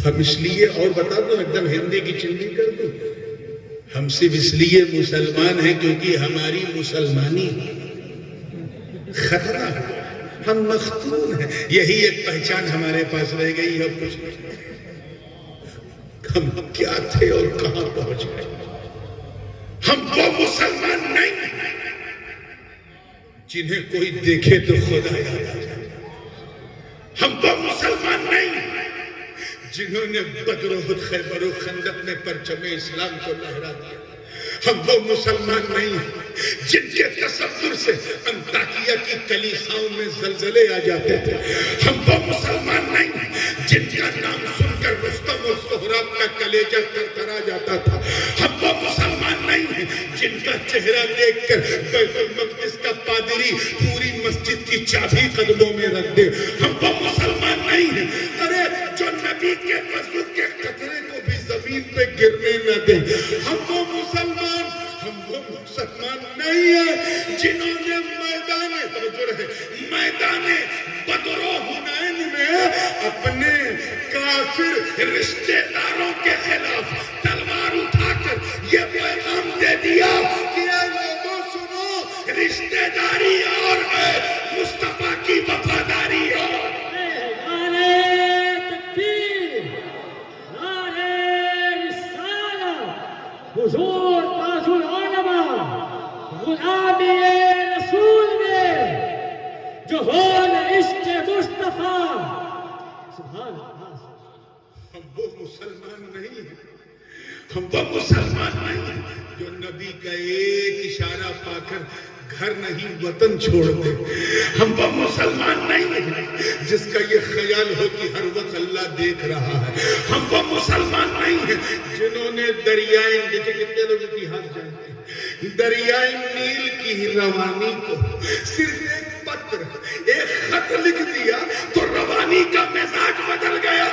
ہم اس لیے، اور بتا دو ایک دم ہندی کی چنڈی کر دو، ہم صرف اس لیے مسلمان ہیں کیونکہ ہماری مسلمانی خطرہ ہے، ہم مختون ہیں، یہی ایک پہچان ہمارے پاس رہ گئی ہے، کچھ نہیں۔ ہم کیا تھے اور کہاں پہنچ گئے؟ ہم وہ مسلمان نہیں جنہیں کوئی دیکھے تو خدا یاد آ جائے، ہم وہ مسلمان نہیں جنہوں نے بدر و خیبر و خندق میں پرچم اسلام کو لہرا دیا، ہم وہ مسلمان نہیں جن کے تصور سے انطاکیہ کی کلیساؤں میں زلزلے آ جاتے تھے، ہم وہ مسلمان نہیں جن کا نام سن کر رستم اور سہراب کا کلیجہ تھرتھرا جاتا تھا، ہم وہ مسلمان نہیں ہیں جن کا چہرہ دیکھ کر بیت المقدس کا پادری پوری مسجد کی چابی قدموں میں رکھ دے، ہم وہ مسلمان نہیں ہیں ارے جو نبی کے وضو کے قطرے کو بھی زمین پہ گرنے نہ دیں، ہم وہ مسلمان نہیں ہیں جنہوں نے میدان بدر و حنین میں اپنے کافر رشتہ داروں کے خلاف تلوار اٹھا کر یہ پیغام دے دیا کہ اے لوگوں سنو، رشتہ داری اور ہے، مصطفیٰ کی وفاداری اور حضور تاج العلماء غلامی رسول میں جو ہون عشق مصطفیٰ، سبحان اللہ۔ ہم وہ مسلمان نہیں ہیں، ہم وہ مسلمان نہیں ہیں جو نبی کا ایک اشارہ پا کر گھر نہیں وطن چھوڑ دے، ہم وہ مسلمان نہیں ہیں جس کا یہ خیال ہو کہ ہر وقت اللہ دیکھ رہا ہے، ہم وہ مسلمان نہیں ہیں جنہوں نے دریائے، دیکھیں کتنے لوگ اتہاس جانتے ہیں، دریائے نیل کی روانی کو صرف ایک پتر، ایک خط لکھ دیا تو روانی کا مزاج بدل گیا۔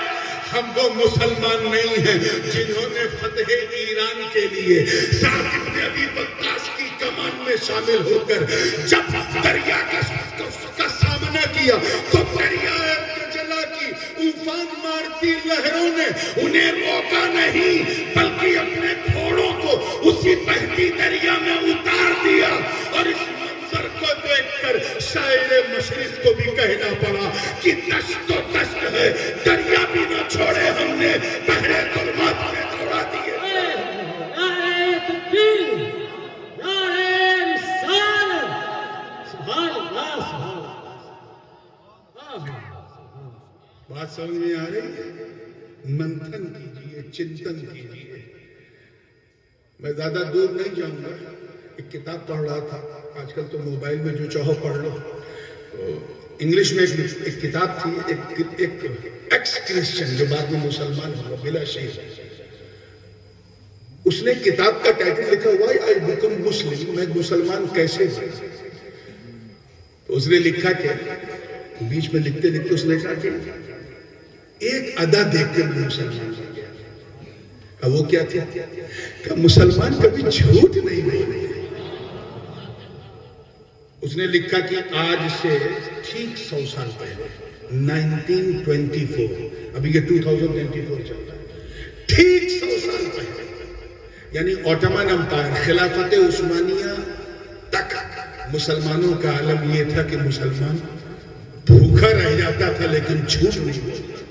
ہم وہ مسلمان نہیں ہیں جنہوں نے فتح ایران کے لیے سعد بن ابی وقاص کی کمان میں شامل ہو کر جب دریا کا سامنا کیا تو دریائے دجلہ کی طوفان مارتی لہروں نے انہیں روکا نہیں بلکہ اپنے گھوڑوں کو اسی بہتی دریا میں اتار دیا، اور اس منظر کو دیکھ کر شاعر مشرق کو بھی کہنا پڑا کہ دشت و دشت ہے، دریا بھی نہ چھوڑے ہم نے، بحر ظلمات میں دوڑا دیے۔ نعرہ تکبیر، نعرہ رسالت، سبحان اللہ، سبحان اللہ۔ بات سمجھ میں آ رہی ہے؟ منتھن کیجئے، چنتن کیجئے۔ میں زیادہ دور نہیں جاؤں گا، ایک کتاب پڑھ رہا تھا، آج کل تو موبائل میں جو چاہو پڑھ لو، انگلش میں ایک کتاب تھی، ایک ایکس کرسچن جو بعد میں مسلمان ہوا، بلا شیر، اس نے کتاب کا ٹائٹل لکھا "وائی آئی بیکم مسلم"، میں مسلمان کیسے ہوں؟ تو اس نے لکھا کہ بیچ میں لکھتے لکھتے اس نے کہا کہ ایک ادا دیکھ کر میں مسلمان ہو گیا۔ وہ کیا تھی کہ مسلمان کبھی جھوٹ نہیں بولے۔ اس نے لکھا کہ آج سے ٹھیک 100 سال پہلے 1924، ابھی یہ 2024 چل رہا ہے، ٹھیک 100 سال پہلے، یعنی اوٹومن امپائر، خلافت عثمانیہ تک مسلمانوں کا عالم یہ تھا کہ مسلمان بھوکا رہ جاتا تھا لیکن جھوٹ نہیں بولتا۔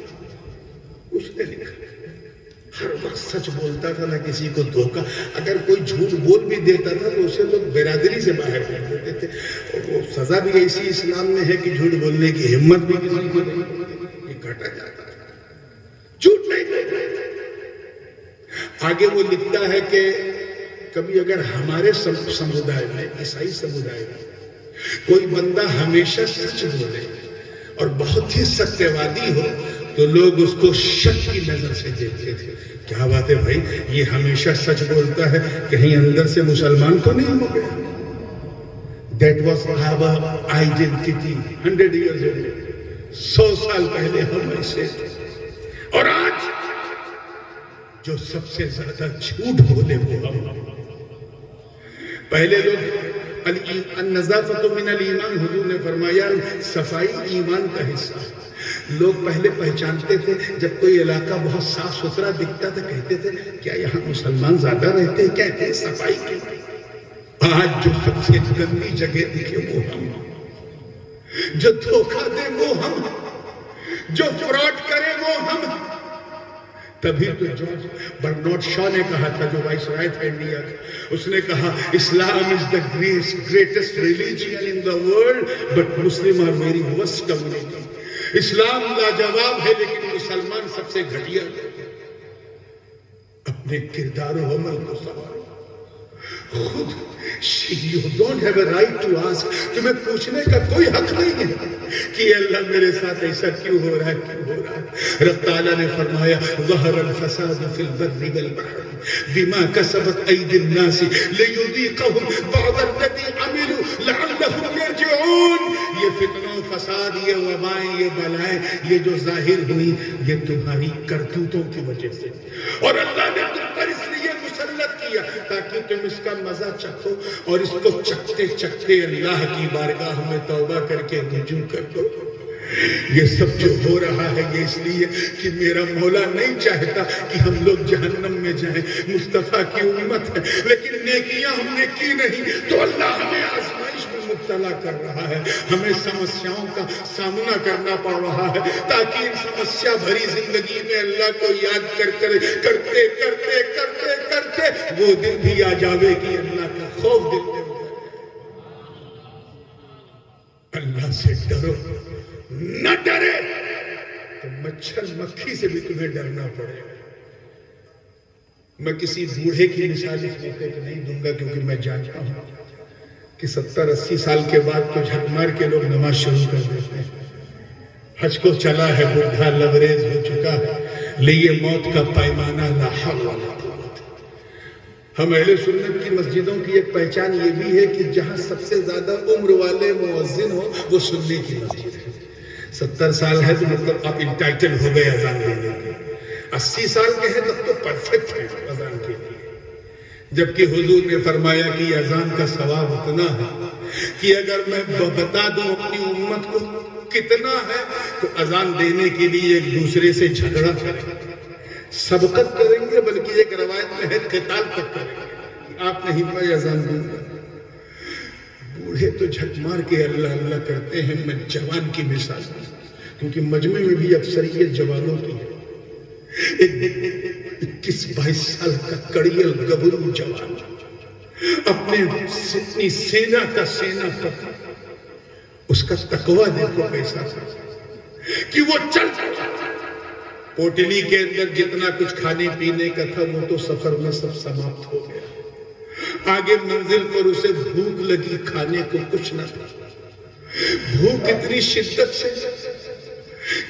اس نے لکھا ہر وقت سچ بولتا تھا، نہ کسی کو دھوکا، اگر کوئی جھوٹ بول بھی دیتا تھا تو اسے لوگ برادری سے باہر کر دیتے تھے، اور وہ سزا بھی ایسی اسلام میں ہے کہ جھوٹ بولنے کی ہمت بھی کسی کو نہیں، یہ گھٹا جاتا تھا، جھوٹ نہیں بولتا۔ آگے وہ لکھتا ہے کہ کبھی اگر ہمارے سمودائے میں، عیسائی سمودائے میں کوئی بندہ ہمیشہ سچ بولے اور بہت ہی ستیوادی ہو تو لوگ اس کو شک کی نظر سے دیکھتے تھے، کیا بات ہے بھائی، یہ ہمیشہ سچ بولتا ہے، کہیں اندر سے مسلمان تو نہیں ہو گیا۔ That was our identity 100 years ago، 100 سال پہلے ہم ایسے تھے، اور آج جو سب سے زیادہ جھوٹ بولے وہ ہم۔ پہلے لوگ النظافت من الایمان، حضور نے فرمایا صفائی ایمان کا حصہ ہے، لوگ پہلے پہچانتے تھے جب کوئی علاقہ بہت صاف ستھرا دکھتا تھا کہتے تھے کیا یہاں مسلمان زیادہ رہتے ہیں، کہتے ہیں صفائی کی۔ آج جو سب سے گندی جگہ دکھے وہ ہم، جو دھوکہ دے وہ ہم، جو فراڈ کرے وہ ہم۔ تبھی تو جارج برنارڈ شاہ نے کہا تھا، جو وائس رائے تھا انڈیا کا، اس نے کہا Islam is the greatest religion in the world but Muslim are very worst community. اسلام لاجواب ہے لیکن مسلمان سب سے گھٹیا۔ اپنے کردار و عمل کو سنوارو خود۔ You don't have a right to ask، تمہیں پوچھنے کا کوئی حق نہیں ہے کہ اللہ میرے ساتھ ایسا کیوں ہو رہا ہے، کیوں ہو رہا ہے۔ رب تعالیٰ نے فرمایا ظہر الفساد فی البر والبحر بما کسبت ایدی الناس لیذیقہم بعض الذی عملوا لعلہم یرجعون۔ یہ فتنہ و فساد، یہ وبائیں، یہ بلائیں، یہ جو ظاہر ہوئی یہ تمہاری کرتوتوں کی وجہ سے، اور اللہ نے تم پر اس لیے مسلط کیا تاکہ تم اس کا مزہ چکھو اور اس کو چکھتے چکھتے اللہ کی بارگاہ میں توبہ کر کے رجوع کر دو۔ یہ سب جو ہو رہا ہے یہ اس لیے کہ میرا مولا نہیں چاہتا کہ ہم لوگ جہنم میں جائیں، مصطفیٰ کی امت ہے لیکن نیکیاں ہم نے کی نہیں تو اللہ ہمیں آزمائش میں مبتلا کر رہا ہے، ہمیں سمسیاؤں کا سامنا کرنا پڑ رہا ہے تاکہ ان سمسیا بھری زندگی میں اللہ کو یاد کرتے کرتے کرتے کرتے وہ دن بھی آ جاوے کہ اللہ کا خوف دل میں ہو جائے۔ اللہ سے ڈرو، نہ ڈرے تو مچھر مکھی سے بھی تمہیں ڈرنا پڑے گا۔ میں کسی بوڑھے کی مثال اس موقع پہ نہیں دوں گا کیونکہ میں جانتا ہوں کہ 70-80 سال کے بعد تو جھک مار کے لوگ نماز شروع کر دیتے ہیں۔ حج کو چلا ہے، بوڑھا لبریز ہو چکا ہے، لیے موت کا پیمانہ لا حول ولا قوت۔ ہم اہل سنت کی مسجدوں کی ایک پہچان یہ بھی ہے کہ جہاں سب سے زیادہ عمر والے مؤذن ہو وہ سنی کی مسجد ہے۔ 70 سال ہے تو مطلب آپ انٹائٹل ہو گئے اذان دینے کے، 80 سال کے ہیں تب تو پرفیکٹ ہے اذان کے لیے۔ جبکہ حضور نے فرمایا کہ اذان کا ثواب اتنا ہے کہ اگر میں بتا دوں اپنی امت کو کتنا ہے تو اذان دینے کے لیے ایک دوسرے سے جھگڑا کریں، سبقت کریں گے، بلکہ ایک روایت میں ہے قتال تک کریں گے، آپ نہیں پائے اذان دوں گا۔ بوڑھے تو جھک مار کے اللہ اللہ کرتے ہیں۔ میں جوان کی مثال دوں کیونکہ مجمع میں بھی اکثریت جوانوں کی ہے۔ 21-22 سال کا کڑیل گبرو جوان اپنے سینا کا سینا پتا، اس کا تقویٰ دیکھو کیسا کہ وہ چل پوٹلی کے اندر جتنا کچھ کھانے پینے کا تھا وہ تو سفر میں سب سماپت ہو گیا۔ آگے منزل پر اسے بھوک لگی، کھانے کو کچھ نہ تھا۔ بھوک اتنی شدت سے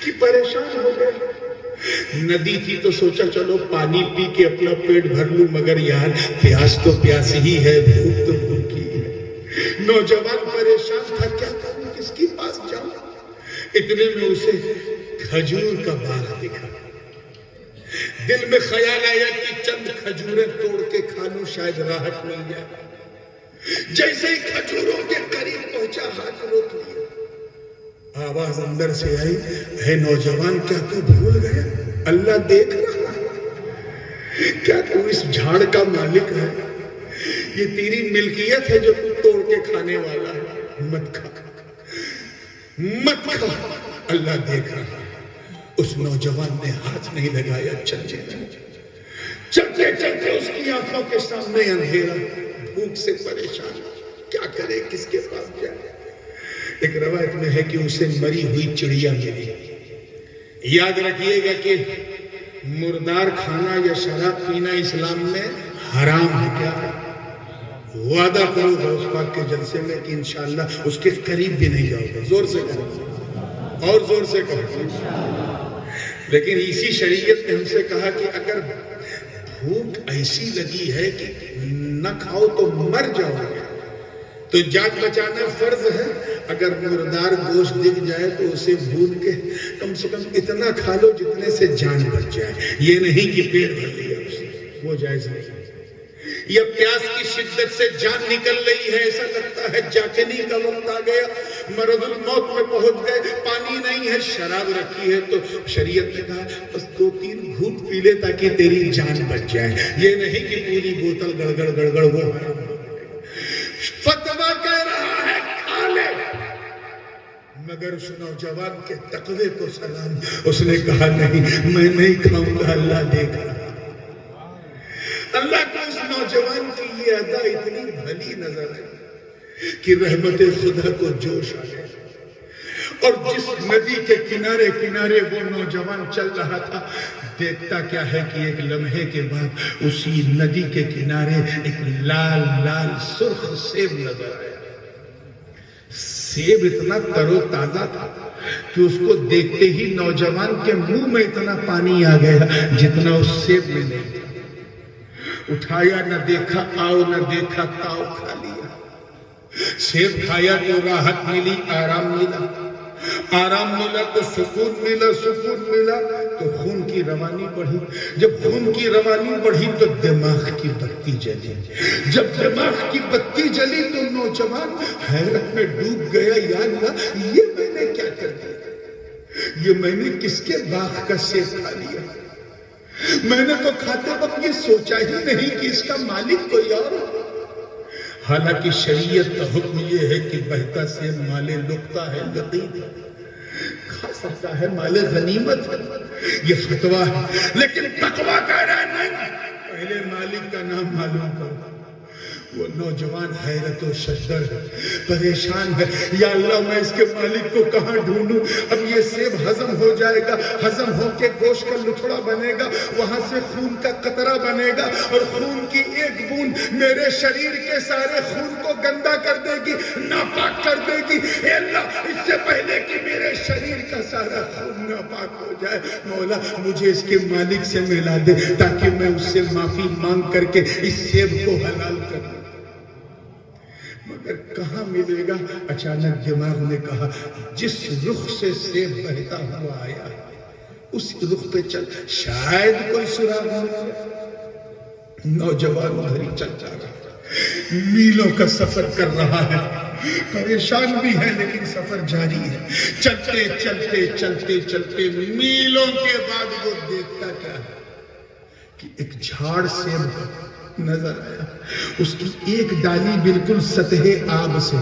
کہ پریشان ہو گیا۔ ندی تھی تو سوچا چلو پانی پی کے اپنا پیٹ بھر لوں، مگر یار پیاس تو پیاس ہی ہے، بھوک تو بھوک ہی ہے۔ نوجوان پریشان تھا، کیا کروں، کس کے پاس جاؤں؟ اتنے میں اسے کھجور کا باغ دکھا۔ دل میں خیال آیا کہ چند کھجوریں توڑ کے کھا لوں، شاید راحت مل جائے۔ جیسے ہی کھجوروں کے قریب پہنچا ہاتھ روک لیا۔ آواز اندر سے آئی، اے نوجوان کیا تو بھول گیا اللہ دیکھ رہا ہے؟ کیا تو اس جھاڑ کا مالک ہے؟ یہ تیری ملکیت ہے جو تو توڑ کے کھانے والا ہے، مت کھا مت کھا، اللہ دیکھ رہا ہے۔ اس نوجوان نے ہاتھ نہیں لگایا، چلتے چلتے اس کی آنکھوں کے سامنے اندھیرا، بھوک سے پریشان، کیا کرے، کس کے پاس جائے۔ ایک روایت میں ہے کہ اسے مری ہوئی چڑیا ملی۔ یاد رکھیے گا کہ مردار کھانا یا شراب پینا اسلام میں حرام ہے۔ کیا ہے؟ وعدہ کرو غوث پاک کے جلسے میں کہ انشاءاللہ اس کے قریب بھی نہیں جاؤ گا۔ زور سے کہو اور زور سے کہو۔ لیکن اسی شریعت نے ہم سے کہا کہ اگر بھوک ایسی لگی ہے کہ نہ کھاؤ تو مر جاؤ گے تو جان بچانا فرض ہے۔ اگر مردار گوشت دکھ جائے تو اسے بھون کے کم سے کم اتنا کھا لو جتنے سے جان بچ جائے، یہ نہیں کہ پیٹ بھر لیا اسے، وہ جائز نہیں۔ یہ پیاس کی شدت سے جان نکل رہی ہے، ایسا لگتا ہے جاگنے کا وقت آ گیا، مرض الموت میں پہنچ گئے، پانی نہیں ہے، شراب رکھی ہے تو شریعت نے کہا بس 2-3 گھونٹ پی لے تاکہ تیری جان بچ جائے، یہ نہیں کہ پوری بوتل گڑگڑ گڑگڑ وہ فتویٰ کہہ رہا ہے کھا لے، مگر اس نوجوان کے تقوی کو سلام، اس نے کہا نہیں میں نہیں کھاؤں گا، اللہ دیکھ رہا۔ اللہ کو اس نوجوان کی یہ ادا اتنی بھلی نظر ہے کہ رحمت خدا کو جوش آ گیا، اور جس ندی کے کنارے کنارے وہ نوجوان چل رہا تھا، دیکھتا کیا ہے کہ ایک لمحے کے بعد اسی ندی کے کنارے ایک لال لال سرخ سیب نظر آیا۔ سیب اتنا تر و تازہ تھا کہ اس کو دیکھتے ہی نوجوان کے منہ میں اتنا پانی آ گیا جتنا اس سیب میں نہیں تھا۔ اٹھایا نہ دیکھا آؤ نہ دیکھا تاؤ کھا لیا۔ سیب کھایا تو راحت ملی، آرام ملا، آرام ملا تو سکون ملا، سکون ملا تو خون کی روانی بڑھی، جب خون کی روانی بڑھی تو دماغ کی بتی جلی، جب دماغ کی بتی جلی تو نوجوان حیرت میں ڈوب گیا، یا اللہ یہ میں نے کیا کر دیا، یہ میں نے کس کے باغ کا سیب کھا لیا، میں نے تو کھاتے وقت یہ سوچا ہی نہیں کہ اس کا مالک کوئی اور ہو۔ حالانکہ شریعت کا حکم یہ ہے کہ بہتا سیب مال لقطہ ہے، لقیط ہے، کھا سکتا ہے، مال غنیمت ہے، یہ فتویٰ ہے، لیکن تقویٰ کہہ رہا ہے نہیں، پہلے مالک کا نام معلوم کرو۔ وہ نوجوان حیرت و شجر ہے، پریشان ہے، یا اللہ میں اس کے مالک کو کہاں ڈھونڈوں، اب یہ سیب ہضم ہو جائے گا، ہضم ہو کے گوشت کا لتھڑا بنے گا، وہاں سے خون کا قطرہ بنے گا، اور خون کی ایک بوند میرے شریر کے سارے خون کو گندا کر دے گی، ناپاک کر دے گی۔ اے اللہ اس سے پہلے کہ میرے شریر کا سارا خون ناپاک ہو جائے، مولا مجھے اس کے مالک سے ملا دے تاکہ میں اس سے معافی مانگ کر کے اس سیب کو حلال کر دوں۔ مگر کہاں ملے گا؟ اچانک دماغ نے کہا جس رخ سے سیب بہتا ہوا آیا اس رخ پہ چل، شاید کوئی سراغ ہو جائے۔ نوجوان ادھر ہی چل جا رہا، میلوں کا سفر کر رہا ہے، پریشان بھی ہے لیکن سفر جاری ہے، چلتے چلتے چلتے چلتے میلوں کے بعد وہ دیکھتا کیا ہے کہ ایک جھاڑ سیب کا نظر آیا، اس کی ایک ڈالی بالکل سطح آب سے،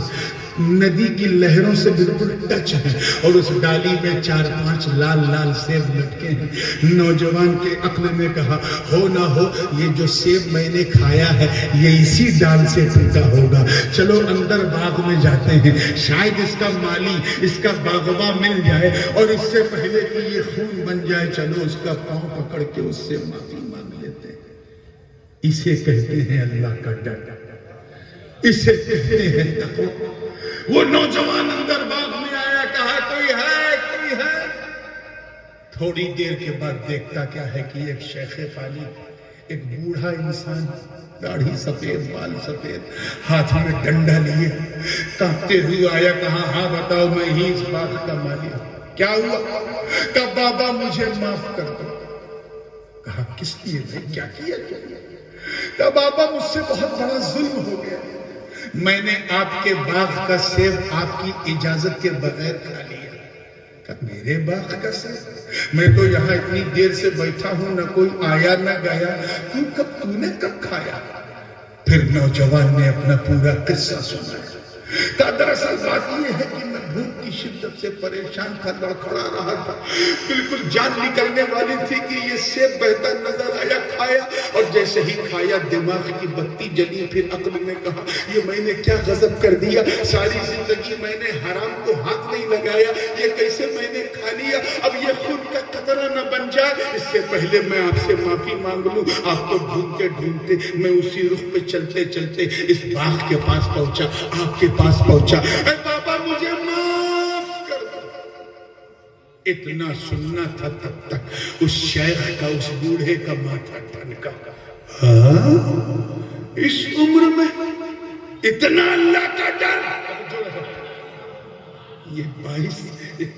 ندی کی لہروں سے بالکل ٹچ ہے، اور اس ڈالی میں 4-5 لال لال سیب لٹکے ہیں۔ نوجوان کے عقل میں کہا ہو نہ ہو یہ جو سیب میں نے کھایا ہے یہ اسی ڈال سے ٹوٹا ہوگا، چلو اندر باغ میں جاتے ہیں، شاید اس کا مالی، اس کا باغباں مل جائے، اور اس سے پہلے کہ یہ خون بن جائے چلو اس کا پاؤں پکڑ کے اس سے معافی مانگ لیتے ہیں۔ اسے کہتے ہیں اللہ کا ڈر، اسے کہتے ہیں تقویٰ۔ وہ نوجوان اندر باغ میں آیا، کہا کوئی ہے، کوئی ہے۔ تھوڑی دیر کے بعد دیکھتا کیا ہے کہ ایک شیخ فانی، ایک بوڑھا انسان، داڑھی سفید، بال سفید، ہاتھ میں ڈنڈا لیے کانپتے ہوئے آیا، کہا ہاں بتاؤ میں ہی اس باغ کا مالک ہوں، کیا ہوا؟ کہا بابا مجھے معاف کر دو۔ کہا کس لیے بھائی، کیا کیا تم نے؟ کہا بابا مجھ سے بہت بڑا ظلم ہو گیا، میں نے آپ کے باغ کا سیب آپ کی اجازت کے بغیر کھا لیا۔ کہا میرے باغ کا سیب؟ میں تو یہاں اتنی دیر سے بیٹھا ہوں، نہ کوئی آیا نہ گیا، تو نے کب کھایا؟ پھر نوجوان نے اپنا پورا قصہ سنایا۔ کہا دراصل بات یہ ہے کہ میں بھوک کی شدت سے پریشان تھا، لڑکھڑا رہا تھا، بالکل جان نکلنے والی تھی کہ یہ سیب بہتا نظر آیا، کھایا، اور جیسے ہی کھایا دماغ کی بتی جلی۔ پھر عقل نے کہا یہ میں نے کیا غضب کر دیا، ساری زندگی میں نے حرام کو ہاتھ نہیں لگایا، یہ کیسے میں نے کھا لیا، اب یہ خون کا قطرہ نہ بن جائے، اس سے پہلے میں آپ سے معافی مانگ لوں۔ آپ کو ڈھونڈتے ڈھونڈتے میں اسی رخ پہ چلتے چلتے اس باغ کے پاس پہنچا، آپ کے پاس پہنچا، اے بابا مجھے معاف کر دو۔ اتنا سننا تھا تب تک اس شیخ کا، اس بوڑھے کا ماتھا ٹھنکا۔ اس عمر میں اتنا اللہ کا ڈر! یہ باعث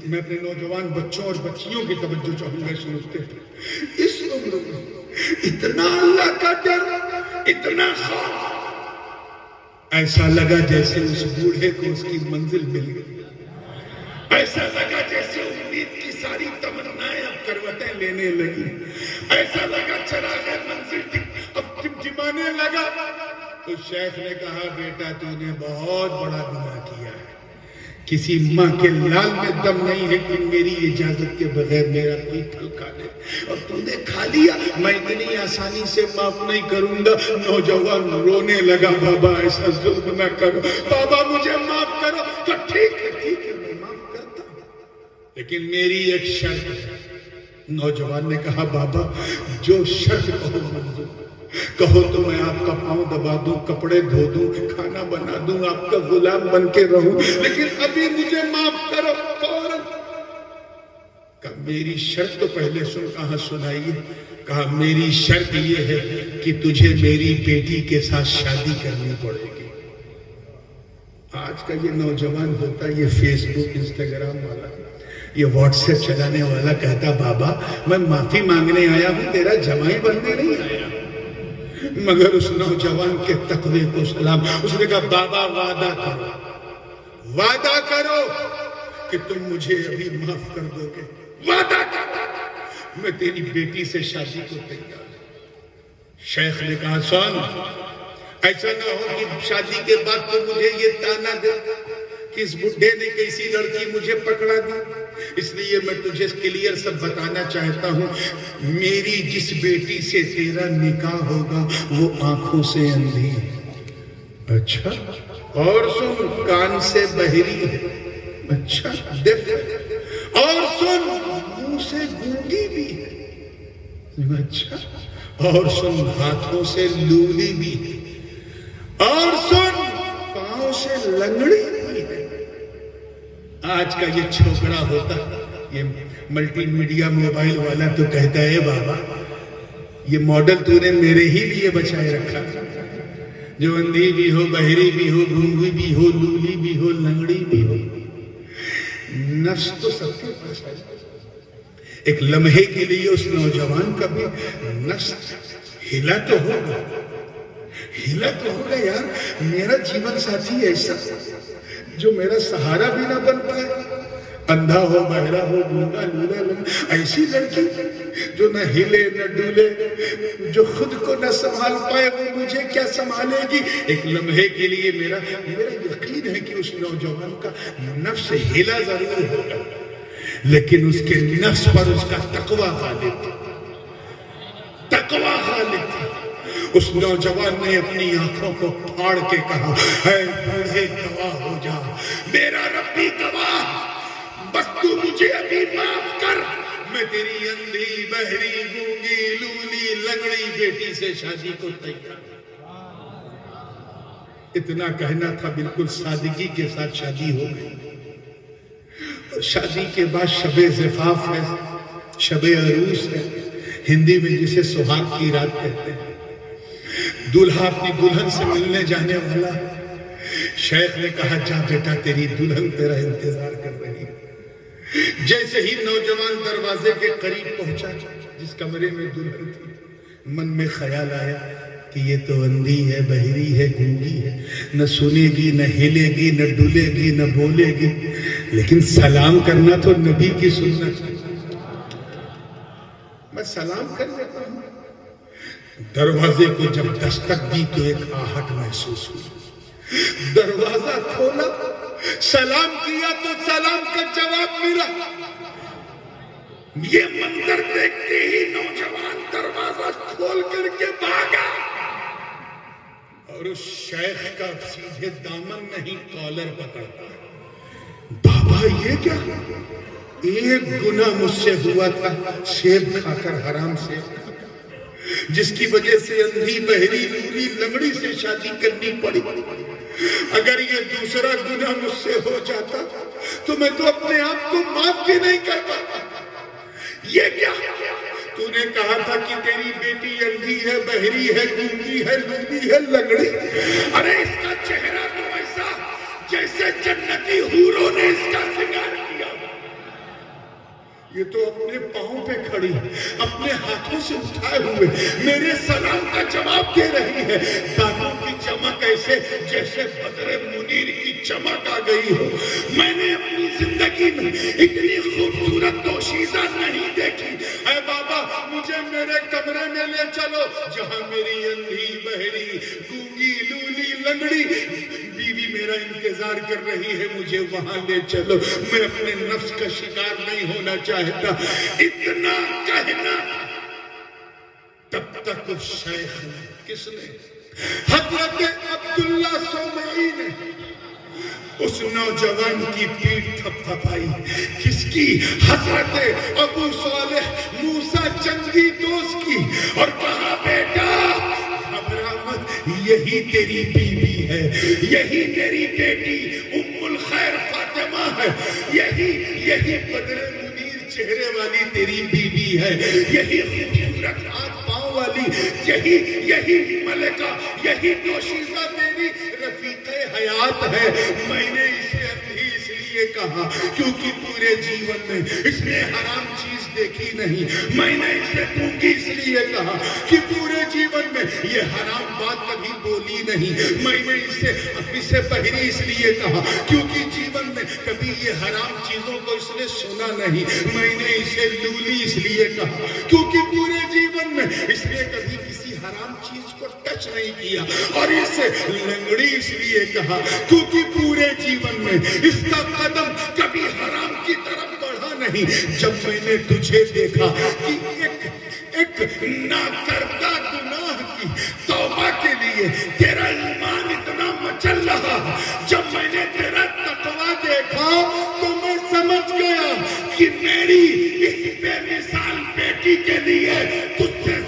میں اپنے نوجوان بچوں اور بچیوں کی توجہ چاہوں گا سنتے ہیں، اس عمر میں اتنا اللہ کا ڈر اتنا خوف، ایسا لگا جیسے اس بوڑھے کو اس کی منزل مل گئی، ایسا لگا جیسے امید کی ساری تمنائیں اب کروٹیں لینے لگی، ایسا لگا چراغ منزل اب ٹمٹمانے لگا۔ تو شیخ نے کہا بیٹا تو نے بہت بڑا گناہ کیا ہے، کسی ماں کے لال میں دم نہیں ہے کہ میری اجازت کے بغیر میرا کوئی پھل کھا لے، اور تو نے کھا لیا، میں اتنی آسانی سے معاف نہیں کروں گا۔ نوجوان رونے لگا، بابا ایسا ظلم نہ کرو، بابا مجھے معاف کرو۔ تو ٹھیک ہے میں معاف کرتا ہوں، لیکن میری ایک شرط ہے۔ نوجوان نے کہا بابا جو شرط کہو منظور، کہو تو میں آپ کا پاؤں دبا دوں، کپڑے دھو دوں، کھانا بنا دوں، آپ کا غلام بن کے رہوں، لیکن ابھی مجھے معاف کرو فوراً۔ کہا میری شرط تو پہلے سن۔ کہاں سنائیے؟ کہا میری شرط یہ ہے کہ تجھے میری بیٹی کے ساتھ شادی کرنی پڑے گی۔ آج کا یہ نوجوان ہوتا، یہ فیس بک انسٹاگرام والا، یہ واٹس ایپ چلانے والا، کہتا بابا میں معافی مانگنے آیا ہوں، تیرا جمائی بننے نہیں آیا۔ مگر اس نوجوان کے تقوی کو سلام، اس نے کہا بابا وعدہ کرو کہ تم مجھے ابھی معاف کر دو گے، وعدہ کرو میں تیری بیٹی سے شادی کو تیار ہوں۔ شیخ نے کہا سن، ایسا نہ ہو کہ شادی کے بعد تو مجھے یہ تانا دے کہ اس بڈھے نے کیسی لڑکی مجھے پکڑا دی۔ اس لیے میں تجھے کلیئر سب بتانا چاہتا ہوں، میری جس بیٹی سے تیرا نکاح ہوگا وہ آنکھوں سے اندھی ہے، اچھا، اور سن کان سے بہری ہے، اچھا، دیکھ، اور سن منہ سے گونگی بھی ہے، اچھا، اور سن ہاتھوں سے لولی بھی ہے، اور سن پاؤں سے لنگڑی بھی ہے۔ آج کا یہ چھوکرا ہوتا، یہ ملٹی میڈیا موبائل والا، تو کہتا ہے بابا یہ ماڈل تو نے میرے ہی لیے بچائے رکھا، جو اندھی بھی ہو، بہری بھی ہو، گونگی بھی ہو، لولی بھی ہو، لنگڑی بھی ہو۔ نفس تو سب کے پاس ہے، ایک لمحے کے لیے اس نوجوان کا بھی نفس ہلا تو ہوگا یار، میرا جیون ساتھی ایسا جو میرا سہارا بھی نہ بن پائے، اندھا ہو، بہرا ہو، گونگا، لولا، ایسی لڑکی جو نہ ہلے نہ ڈولے، جو خود کو نہ سنبھال پائے، وہ مجھے کیا سنبھالے گی؟ ایک لمحے کے لیے میرا یقین ہے کہ اس نوجوان کا نفس ہلا ضرور ہوگا، لیکن اس کے نفس پر اس کا تقوی غالب تھا۔ اس نوجوان نے اپنی آنکھوں کو پھاڑ کے کہا، اے بوڑھے گواہ ہو جا، میرا رب بھی گواہ، بس تو مجھے ابھی معاف کر، میں تیری اندھی، بہری، گونگی، لولی، لنگڑی بیٹی سے شادی کو تیار۔ اتنا کہنا تھا، بالکل سادگی کے ساتھ شادی ہو گئی۔ شادی کے بعد شب زفاف ہے، شب عروس ہے، ہندی میں جسے سہاگ کی رات کہتے ہیں۔ دلہا اپنی دلہن سے ملنے جانے والا، شیخ نے کہا جا بیٹا تیری دلہن تیرا انتظار کر رہی ہے۔ جیسے ہی نوجوان دروازے کے قریب پہنچا جس کمرے میں دلہن تھی، من میں خیال آیا کہ یہ تو اندھی ہے، بہری ہے، گونگی ہے، نہ سنے گی، نہ ہلے گی، نہ ڈولے گی، نہ بولے گی، لیکن سلام کرنا تو نبی کی سنت ہے، میں سلام کر لیتا ہوں۔ دروازے کو جب دستک دی تو ایک آہٹ محسوس ہوئی، دروازہ کھولا، سلام کیا تو سلام کا جواب ملا۔ یہ منظر دیکھتے ہی نوجوان دروازہ کھول کر کے بھاگا، اور اس شیخ کا سیدھے دامن نہیں کالر پکڑتا، بابا یہ کیا؟ ایک گناہ مجھ سے ہوا تھا، سیب کھا کر، حرام سیب کھا کر، جس کی وجہ سے اندھی، بہری، لولی، لنگڑی سے شادی کرنی پڑی۔ اگر یہ دوسرا گناہ مجھ سے ہو جاتا تو میں تو اپنے آپ کو معاف بھی نہیں کر پاتا۔ یہ کیا؟ تو نے کہا تھا کہ تیری بیٹی اندھی ہے، بہری ہے، گونگی ہے، لولی ہے، لنگڑی، ارے اس کا چہرہ تو ایسا جیسے جنتی حوروں نے اس کا سنگار کیا، یہ تو اپنے پاؤں پہ کھڑی اپنے ہاتھوں سے اٹھائے ہوئے میرے سلام کا جواب دے رہی ہے. دانتوں کی چمک ایسے جیسے بدر منیر کی چمک آ گئی ہو. میں نے اپنی زندگی میں اتنی خوبصورت دوشیزہ نہیں دیکھی. اے بابا مجھے میرے کمرے میں لے چلو جہاں میری اندھی بہری گونگی لولی لنگڑی بیوی میرا انتظار کر رہی ہے. مجھے وہاں لے چلو. میں اپنے نفس کا شکار نہیں ہونا چاہتا. اتنا کہنا تب تک اس شیخ نے, کس نے, حضرت عبداللہ سومعی نے اس نوجوان کی پیٹھ تھپ تھپائی. کس کی؟ حضرت ابو صالح موسیٰ چنگی دوست کی. اور کہا بیٹا گھبرا مت, یہی تیری بیوی ہے, یہی میری بیٹی ام الخیر فاطمہ ہے, یہی بدر منیر چہرے والی تیری بیوی ہے, یہی خوبصورت ہاتھ پاؤں والی, یہی ملکہ, یہی دوشیزہ تیری رفیق حیات ہے. میں نے اسے اندھی اس لیے کہا کیونکہ پورے جیون میں اس نے حرام چیز دیکھی نہیں. میں نے اسے گونگی اس لیے کہا کہ پورے جیون میں یہ حرام بات کبھی بولی نہیں. میں نے اسے بہری اس لیے کہا کیونکہ جیون میں کبھی یہ حرام چیزوں کو اس نے سنا نہیں. میں نے اسے لولی اس لیے کہا کیونکہ پورے جیون میں اس نے کبھی کسی حرام چیز کو ٹچ نہیں کیا. اور اسے لنگڑی اس لیے کہا کیونکہ پورے جیون میں اس کا قدم کبھی حرام کی طرف بڑھا نہیں. جب میں نے تجھے دیکھا کہ ایک ناکردہ گناہ کی توبہ کے لیے تیرا ایمان اتنا مچل رہا, جب میں نے تیرا تقویٰ دیکھا تو میں سمجھ گیا کہ میری اس بے مثال بیٹی کے لیے تجھ سے